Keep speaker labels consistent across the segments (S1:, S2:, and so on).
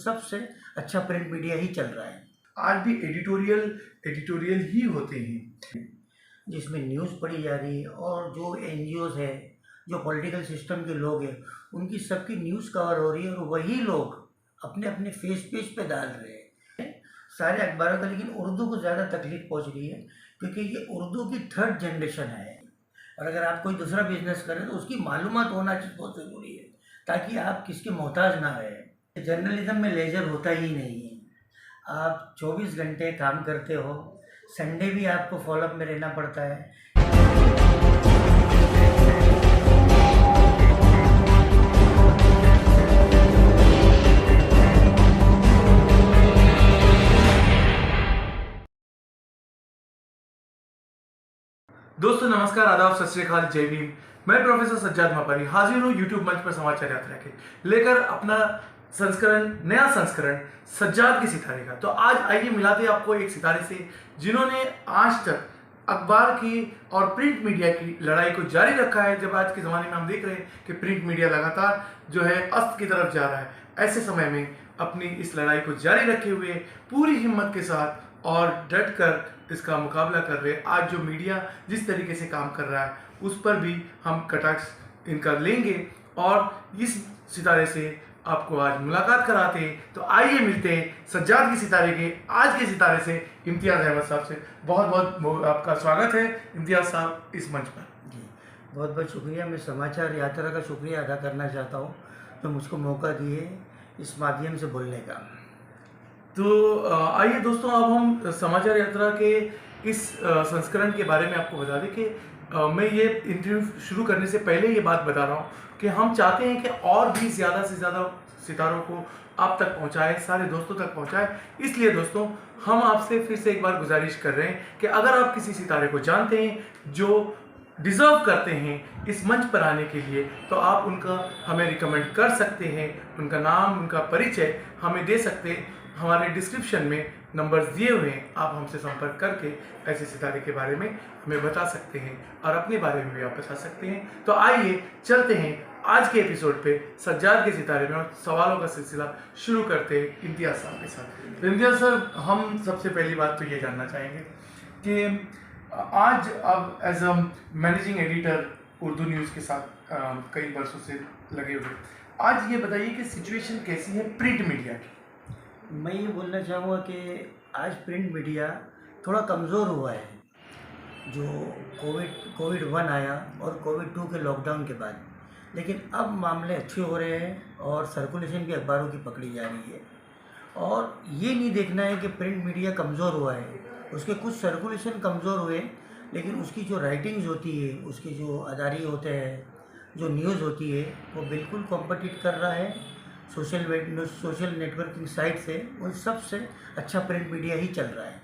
S1: सबसे अच्छा print media ही चल रहा है।
S2: आज भी एडिटोरियल ही होते हैं
S1: जिसमें न्यूज़ पढ़ी जा रही है और जो एनजीओज है, जो पॉलिटिकल सिस्टम के लोग हैं, उनकी सबकी न्यूज़ कवर हो रही है और वही लोग अपने अपने फेस पेज पे डाल रहे हैं सारे अखबारों का। लेकिन उर्दू को ज़्यादा तकलीफ पहुंच रही है क्योंकि ये उर्दू की थर्ड जनरेशन है और अगर आप कोई दूसरा बिजनेस करें तो उसकी मालूमात होना बहुत ज़रूरी है ताकि आप किसके मोहताज ना रहे। जर्नलिज्म में लेजर होता ही नहीं है। आप 24 घंटे काम करते हो, संडे भी आपको फॉलोअप में रहना पड़ता है।
S2: दोस्तों नमस्कार, आदाब, सत श्री अकाल, जय भीम। मैं प्रोफेसर सज्जाद मापारी हाजिर हूँ यूट्यूब मंच पर समाचार यात्रा के लेकर अपना नया संस्करण सज्जाद के सितारे का। तो आज आइए मिलाते हैं आपको एक सितारे से जिन्होंने आज तक अखबार की और प्रिंट मीडिया की लड़ाई को जारी रखा है। जब आज के ज़माने में हम देख रहे हैं कि प्रिंट मीडिया लगातार जो है अस्त की तरफ जा रहा है, ऐसे समय में अपनी इस लड़ाई को जारी रखे हुए पूरी हिम्मत के साथ और डट कर इसका मुकाबला कर रहे हैं। आज जो मीडिया जिस तरीके से काम कर रहा है उस पर भी हम कटाक्ष इनका लेंगे और इस सितारे से आपको आज मुलाकात कराते हैं। तो आइए मिलते हैं सज्जाद के सितारे के आज के सितारे से इम्तियाज़ अहमद साहब से। बहुत बहुत आपका स्वागत है इम्तियाज़ साहब इस मंच पर।
S1: जी, बहुत बहुत शुक्रिया। मैं समाचार यात्रा का शुक्रिया अदा करना चाहता हूँ तो मुझको मौका दिए इस माध्यम से बोलने का।
S2: तो आइए दोस्तों, अब हम समाचार यात्रा के इस संस्करण के बारे में आपको बता दें कि मैं ये इंटरव्यू शुरू करने से पहले ये बात बता रहा हूँ कि हम चाहते हैं कि और भी ज़्यादा से ज़्यादा सितारों को आप तक पहुँचाए, सारे दोस्तों तक पहुँचाए। इसलिए दोस्तों हम आपसे फिर से एक बार गुजारिश कर रहे हैं कि अगर आप किसी सितारे को जानते हैं जो डिज़र्व करते हैं इस मंच पर आने के लिए, तो आप उनका हमें रिकमेंड कर सकते हैं। उनका नाम, उनका परिचय हमें दे सकते हैं। हमारे डिस्क्रिप्शन में नंबर्स दिए हुए हैं, आप हमसे संपर्क करके ऐसे सितारे के बारे में हमें बता सकते हैं और अपने बारे में भी आप बता सकते हैं। तो आइए चलते हैं आज के एपिसोड पे सज्जाद के सितारे में और सवालों का सिलसिला शुरू करते हैं इम्तियाज़ साहब के साथ। तो इम्तियाज़ साहब, हम सबसे पहली बात तो ये जानना चाहेंगे कि आज अब as a managing editor Urdu news के साथ कई वर्षों से लगे हुए, आज ये बताइए कि सिचुएशन कैसी है प्रिंट मीडिया की।
S1: मैं ये बोलना चाहूँगा कि आज प्रिंट मीडिया थोड़ा कमज़ोर हुआ है। जो कोविड 1 आया और कोविड 2 के लॉकडाउन के बाद, लेकिन अब मामले अच्छे हो रहे हैं और सर्कुलेशन भी अखबारों की पकड़ी जा रही है। और ये नहीं देखना है कि प्रिंट मीडिया कमज़ोर हुआ है, उसके कुछ सर्कुलेशन कमज़ोर हुए लेकिन उसकी जो राइटिंग्स होती है, उसके जो अदारी होते हैं, जो न्यूज़ होती है, वो बिल्कुल कॉम्पिटिट कर रहा है सोशल नेटवर्किंग साइट से। वो सबसे अच्छा प्रिंट मीडिया ही चल रहा है।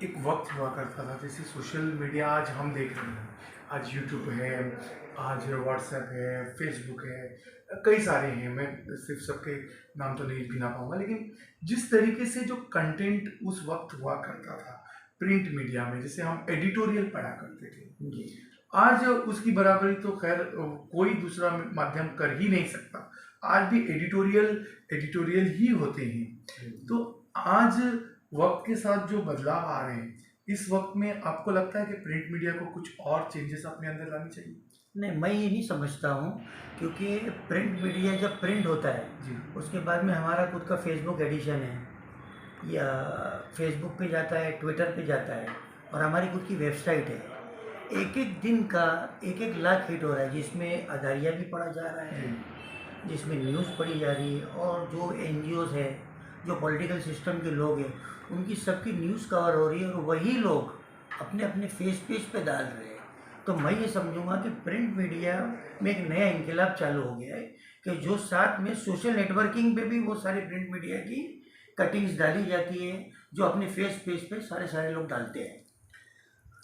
S2: एक वक्त हुआ करता था जैसे सोशल मीडिया आज हम देख रहे हैं, आज यूट्यूब है, आज व्हाट्सएप है, फेसबुक है, कई सारे हैं। मैं सिर्फ सबके नाम तो नहीं गिना पाऊंगा, लेकिन जिस तरीके से जो कंटेंट उस वक्त हुआ करता था प्रिंट मीडिया में, जैसे हम एडिटोरियल पढ़ा करते थे जी, आज उसकी बराबरी तो खैर कोई दूसरा माध्यम कर ही नहीं सकता। आज भी एडिटोरियल ही होते हैं। तो आज वक्त के साथ जो बदलाव आ रहे हैं, इस वक्त में आपको लगता है कि प्रिंट मीडिया को कुछ और चेंजेस अपने अंदर लानी चाहिए?
S1: नहीं, मैं ये नहीं समझता हूँ क्योंकि प्रिंट मीडिया जब प्रिंट होता है
S2: जी,
S1: उसके बाद में हमारा खुद का फेसबुक एडिशन है या फेसबुक पे जाता है, ट्विटर पे जाता है और हमारी खुद की वेबसाइट है। एक एक दिन का 1-1 लाख हिट हो रहा है जिसमें अदारिया भी पढ़ा जा रहा है, जिसमें न्यूज़ पढ़ी जा रही है और जो एनजीओज है, जो पॉलिटिकल सिस्टम के लोग हैं, उनकी सबकी न्यूज़ कवर हो रही है और वही लोग अपने अपने फेस पेज पे डाल रहे हैं। तो मैं ये समझूंगा कि प्रिंट मीडिया में एक नया इनकलाब चालू हो गया है कि जो साथ में सोशल नेटवर्किंग पे भी वो सारे प्रिंट मीडिया की कटिंग्स डाली जाती है जो अपने फेस पेज पे सारे लोग डालते हैं।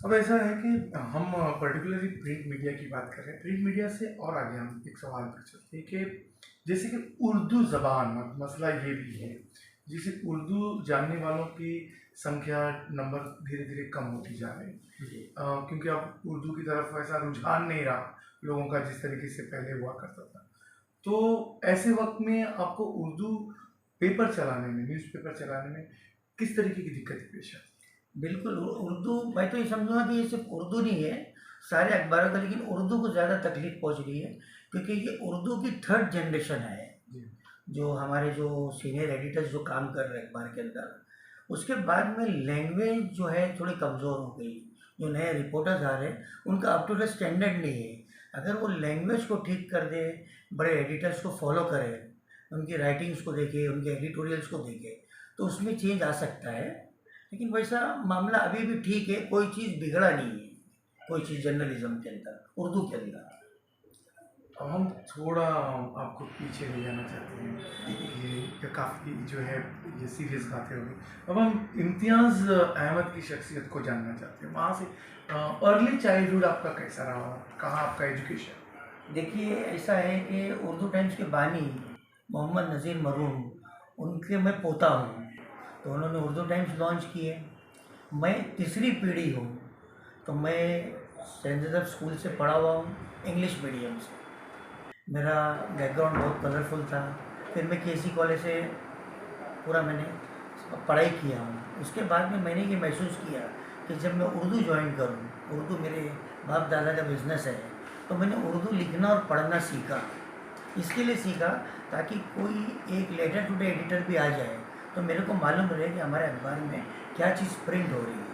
S2: अब ऐसा है कि हम पर्टिकुलरली प्रिंट मीडिया की बात कर रहे हैं। प्रिंट मीडिया से और आगे हम एक सवाल पर चलते हैं कि जैसे कि उर्दू ज़बान, मसला ये भी है, जैसे उर्दू जानने वालों की संख्या, नंबर धीरे धीरे कम होती जा रही है क्योंकि अब उर्दू की तरफ ऐसा रुझान नहीं रहा लोगों का जिस तरीके से पहले हुआ करता था। तो ऐसे वक्त में आपको उर्दू पेपर चलाने में, न्यूज़पेपर चलाने में किस तरीके की दिक्कतें पेश आती
S1: बिल्कुल उर्दू, मैं तो ये समझूंगा कि ये सिर्फ उर्दू नहीं है, सारे अखबारों का, लेकिन उर्दू को ज़्यादा तकलीफ पहुंच रही है क्योंकि ये उर्दू की थर्ड जनरेशन है।
S2: जी।
S1: जो हमारे जो सीनियर एडिटर्स जो काम कर रहे हैं अखबार के अंदर, उसके बाद में लैंग्वेज जो है थोड़ी कमज़ोर हो गई। जो नए रिपोर्टर्स आ रहे हैं उनका अप टू द स्टैंडर्ड नहीं है। अगर वो लैंग्वेज को ठीक कर दे, बड़े एडिटर्स को फॉलो करे, उनकी राइटिंग्स को देखे, उनके एडिटोरियल्स को देखे, तो उसमें चेंज आ सकता है। लेकिन वैसा मामला अभी भी ठीक है, कोई चीज़ बिगड़ा नहीं है, कोई चीज़ जर्नलिज्म के अंदर, उर्दू के अंदर।
S2: अब हम थोड़ा आपको पीछे ले जाना चाहते हैं, ये काफ़ी जो है ये सीरियस बातें होगी। अब हम इम्तियाज़ अहमद की शख्सियत को जानना चाहते हैं, वहाँ से अर्ली चाइल्डहुड आपका कैसा रहा, कहाँ आपका एजुकेशन?
S1: देखिए ऐसा है कि उर्दू टाइम्स के बानी मोहम्मद नज़ीर मरूम, उनके मैं पोता हूँ, तो उन्होंने उर्दू टाइम्स लॉन्च किए। मैं तीसरी पीढ़ी हूँ, तो मैं सेंट जोसेफ स्कूल से पढ़ा हुआ हूँ, इंग्लिश मीडियम से। मेरा बैकग्राउंड बहुत कलरफुल था। फिर मैं केसी कॉलेज से पूरा मैंने पढ़ाई किया हूँ। उसके बाद में मैंने ये महसूस किया कि जब मैं उर्दू ज्वाइन करूँ, उर्दू मेरे बाप दादा का बिज़नेस है, तो मैंने उर्दू लिखना और पढ़ना सीखा। इसके लिए सीखा ताकि कोई एक लेटर टू डे एडिटर भी आ जाए तो मेरे को मालूम रहे कि हमारे अखबार में क्या चीज़ प्रिंट हो रही है।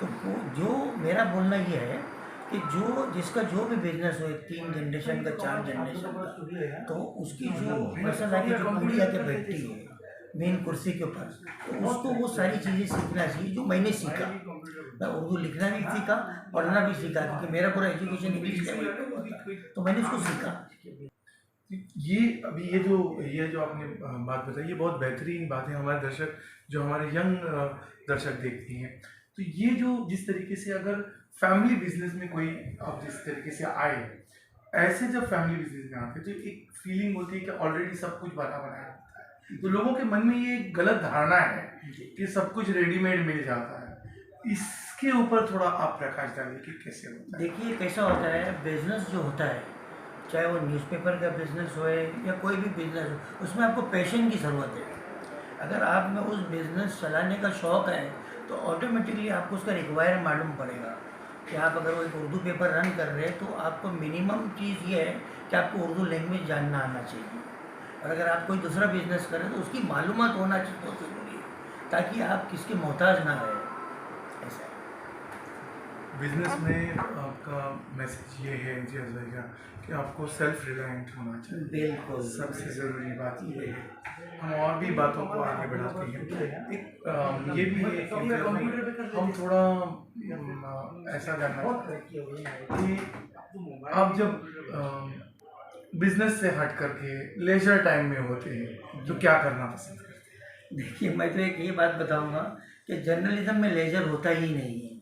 S1: तो वो जो मेरा बोलना ये है कि जो जिसका जो भी बिजनेस हो, 3 जनरेशन का, 4 जनरेशन का, तो उसकी जो पर्सन आके जो पूरी आके बैठती है मेन कुर्सी के ऊपर, तो उसको वो सारी चीज़ें सीखना चाहिए जो मैंने सीखा। मैं उर्दू लिखना भी सीखा, पढ़ना भी सीखा, क्योंकि मेरा पूरा एजुकेशन इंग्लिश लेवल पे हुआ था, तो मैंने उसको सीखा।
S2: ये अभी ये जो आपने बात बताई, ये बहुत बेहतरीन बात है। हमारे दर्शक, जो हमारे यंग दर्शक देखते हैं, तो ये जो जिस तरीके से अगर फैमिली बिजनेस में कोई आप जिस तरीके से आए, ऐसे जब फैमिली बिजनेस में आते हैं तो एक फीलिंग होती है कि ऑलरेडी सब कुछ बना बनाया होता है, तो लोगों के मन में ये एक गलत धारणा है कि सब कुछ रेडीमेड मिल जाता है। इसके ऊपर थोड़ा आप प्रकाश डालिए कि कैसे होता है।
S1: देखिए कैसा होता है, बिजनेस जो होता है, चाहे वो न्यूज़पेपर का बिजनेस हो या कोई भी बिजनेस हो, उसमें आपको पैशन की ज़रूरत है। अगर आप में उस बिज़नेस चलाने का शौक़ है तो ऑटोमेटिकली आपको उसका रिक्वायर मालूम पड़ेगा कि आप अगर वो एक उर्दू पेपर रन कर रहे हैं तो आपको मिनिमम चीज़ ये है कि आपको उर्दू लैंग्वेज जानना आना चाहिए। और अगर आप कोई दूसरा बिजनेस करें तो उसकी मालूमात होना चाहिए, बहुत ज़रूरी है, ताकि आप किसके मोहताज ना रहे। ऐसा है।
S2: बिजनेस में आपका मैसेज ये है इम्तियाज़ भाई का कि आपको सेल्फ रिलायंट होना चाहिए।
S1: बिल्कुल
S2: सबसे ज़रूरी बात ये है। हम और भी बातों को आगे बढ़ाते हैं। एक ये भी है कि हम थोड़ा ऐसा जानना चाहते हैं कि आप जब बिजनेस से हट करके लेजर टाइम में होते हैं तो क्या करना पसंद करते हैं?
S1: देखिए मैं तो एक ये बात बताऊंगा कि जर्नलिज्म में लेजर होता ही नहीं है।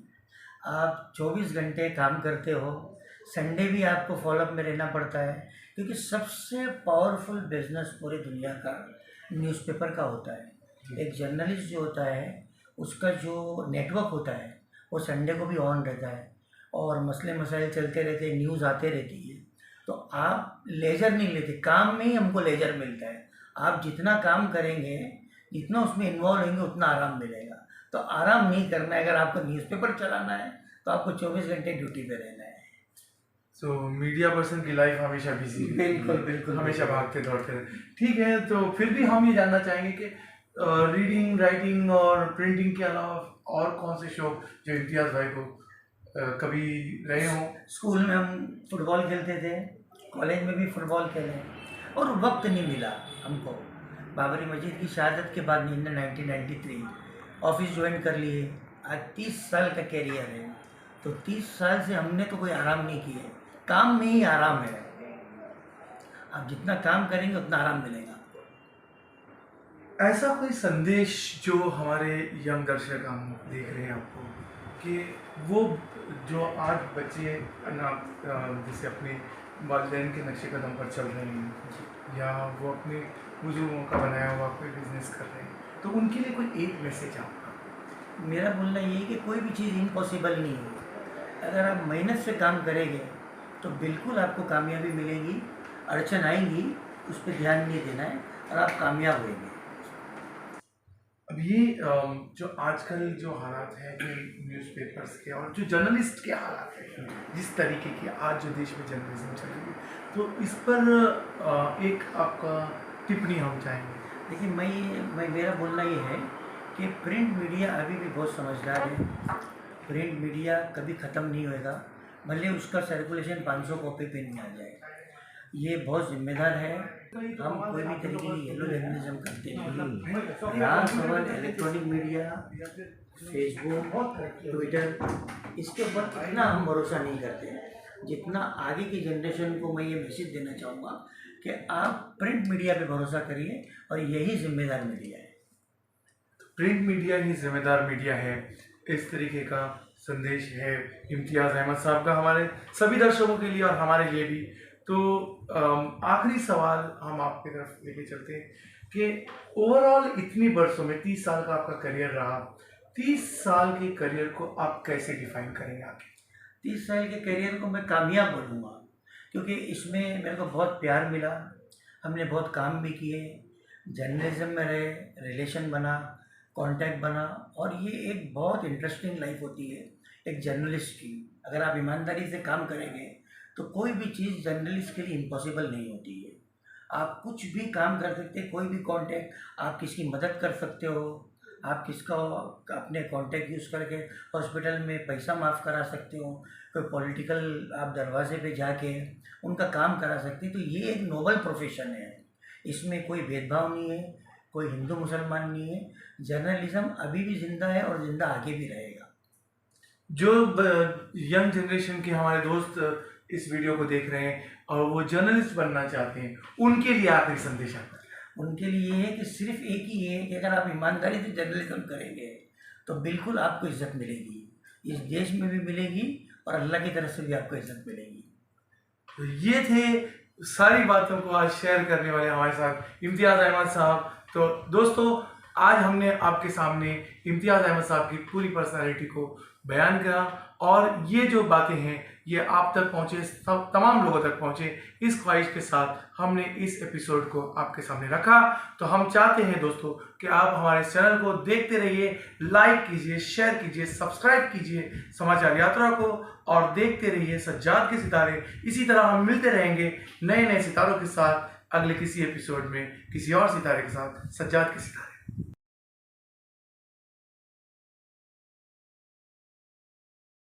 S1: आप 24 घंटे काम करते हो, संडे भी आपको फॉलोअप में रहना पड़ता है, क्योंकि सबसे पावरफुल बिजनेस पूरी दुनिया का न्यूज़पेपर का होता है। एक जर्नलिस्ट जो होता है उसका जो नेटवर्क होता है वो संडे को भी ऑन रहता है और मसले मसाइल चलते रहते हैं, न्यूज़ आते रहती है। तो आप लेजर नहीं लेते, काम में ही हमको लेजर मिलता है। आप जितना काम करेंगे, जितना उसमें इन्वॉल्व होंगे, उतना आराम मिलेगा। तो आराम नहीं करना है। अगर आपको न्यूज़पेपर चलाना है तो आपको 24 घंटे ड्यूटी पे रहना है।
S2: सो मीडिया पर्सन की लाइफ हमेशा बिजी है।
S1: बिल्कुल बिल्कुल,
S2: हमेशा भागते दौड़ते रहे। ठीक है, तो फिर भी हम ये जानना चाहेंगे कि रीडिंग, राइटिंग और प्रिंटिंग के अलावा और कौन से शौक जो इम्तियाज़ भाई को कभी रहे हों?
S1: स्कूल में हम फुटबॉल खेलते थे, कॉलेज में भी फुटबॉल खेले, और वक्त नहीं मिला हमको। बाबरी मस्जिद की शहादत के बाद 1993 ऑफिस ज्वाइन कर लिए। आज 30 साल का कैरियर है, तो 30 साल से हमने तो कोई आराम नहीं किया है। काम में ही आराम है। आप जितना काम करेंगे उतना आराम मिलेगा।
S2: ऐसा कोई संदेश जो हमारे यंग दर्शक हम देख रहे हैं आपको, कि वो जो आज बच्चे जैसे अपने वालिदैन के नक्शे कदम पर चल रहे हैं या वो अपने बुजुर्गों का बनाया हुआ कोई बिजनेस कर रहे हैं, तो उनके लिए कोई एक मैसेज आपका?
S1: मेरा बोलना ये है कि कोई भी चीज़ इम्पॉसिबल नहीं है। अगर आप मेहनत से काम करेंगे तो बिल्कुल आपको कामयाबी मिलेगी। अड़चन आएंगी, उस पर ध्यान नहीं देना है और आप कामयाब होंगे।
S2: ये जो आजकल जो हालात हैं कि न्यूज़पेपर्स के और जो जर्नलिस्ट के हालात हैं, जिस तरीके की आज जो देश में जर्नलिज्म चल रही है, तो इस पर एक आपका टिप्पणी हम चाहेंगे।
S1: देखिए, मैं मेरा बोलना ये है कि प्रिंट मीडिया अभी भी बहुत समझदार है। प्रिंट मीडिया कभी ख़त्म नहीं होएगा, भले उसका सर्कुलेशन 500 कॉपी पे नहीं आ जाए। ये बहुत जिम्मेदार है। हम कोई भी तरीके की येलो जर्नलिज्म करते नहीं। रहा सवाल इलेक्ट्रॉनिक मीडिया, फेसबुक, ट्विटर, इसके ऊपर इतना हम भरोसा नहीं करते जितना आगे की जनरेशन को मैं ये मैसेज देना चाहूँगा कि आप प्रिंट मीडिया पे भरोसा करिए और यही जिम्मेदार मीडिया है।
S2: प्रिंट मीडिया ही जिम्मेदार मीडिया है, इस तरीके का संदेश है इम्तियाज़ अहमद साहब का हमारे सभी दर्शकों के लिए और हमारे लिए भी। तो आखिरी सवाल हम आपकी तरफ लेके चलते हैं कि ओवरऑल इतनी बरसों में 30 साल का आपका करियर रहा, 30 साल के करियर को आप कैसे डिफाइन करेंगे आगे?
S1: 30 साल के करियर को मैं कामयाब बोलूँगा, क्योंकि इसमें मेरे को बहुत प्यार मिला, हमने बहुत काम भी किए, जर्नलिज्म में रहे, रिलेशन बना, कांटेक्ट बना, और ये एक बहुत इंटरेस्टिंग लाइफ होती है एक जर्नलिस्ट की। अगर आप ईमानदारी से काम करेंगे तो कोई भी चीज़ जर्नलिस्ट के लिए इम्पॉसिबल नहीं होती है। आप कुछ भी काम कर सकते हैं, कोई भी कांटेक्ट, आप किसकी मदद कर सकते हो, आप किसका अपने कांटेक्ट यूज़ करके हॉस्पिटल में पैसा माफ़ करा सकते हो, कोई पॉलिटिकल आप दरवाजे पे जाके उनका काम करा सकते हैं। तो ये एक नोबल प्रोफेशन है, इसमें कोई भेदभाव नहीं है, कोई हिंदू मुसलमान नहीं है। जर्नलिज्म अभी भी जिंदा है और जिंदा आगे भी रहेगा।
S2: जो यंग जनरेशन के हमारे दोस्त इस वीडियो को देख रहे हैं और वो जर्नलिस्ट बनना चाहते हैं, उनके लिए आखिरी संदेश आपका?
S1: उनके लिए ये है कि सिर्फ एक ही है कि अगर आप ईमानदारी से जर्नलिज्म करेंगे तो बिल्कुल आपको इज्जत मिलेगी, इस देश में भी मिलेगी और अल्लाह की तरफ से भी आपको इज्जत मिलेगी।
S2: तो ये थे सारी बातों को आज शेयर करने वाले हमारे साथ इम्तियाज़ अहमद साहब। तो दोस्तों, आज हमने आपके सामने इम्तियाज़ अहमद साहब की पूरी पर्सनालिटी को बयान करा और ये जो बातें हैं ये आप तक पहुँचे, सब तमाम लोगों तक पहुँचे, इस ख्वाहिश के साथ हमने इस एपिसोड को आपके सामने रखा। तो हम चाहते हैं दोस्तों कि आप हमारे चैनल को देखते रहिए, लाइक कीजिए, शेयर कीजिए, सब्सक्राइब कीजिए समाचार यात्रा को और देखते रहिए सज्जाद के सितारे। इसी तरह हम मिलते रहेंगे नए नए सितारों के साथ अगले किसी एपिसोड में, किसी और सितारे के साथ। सज्जाद के सितारे।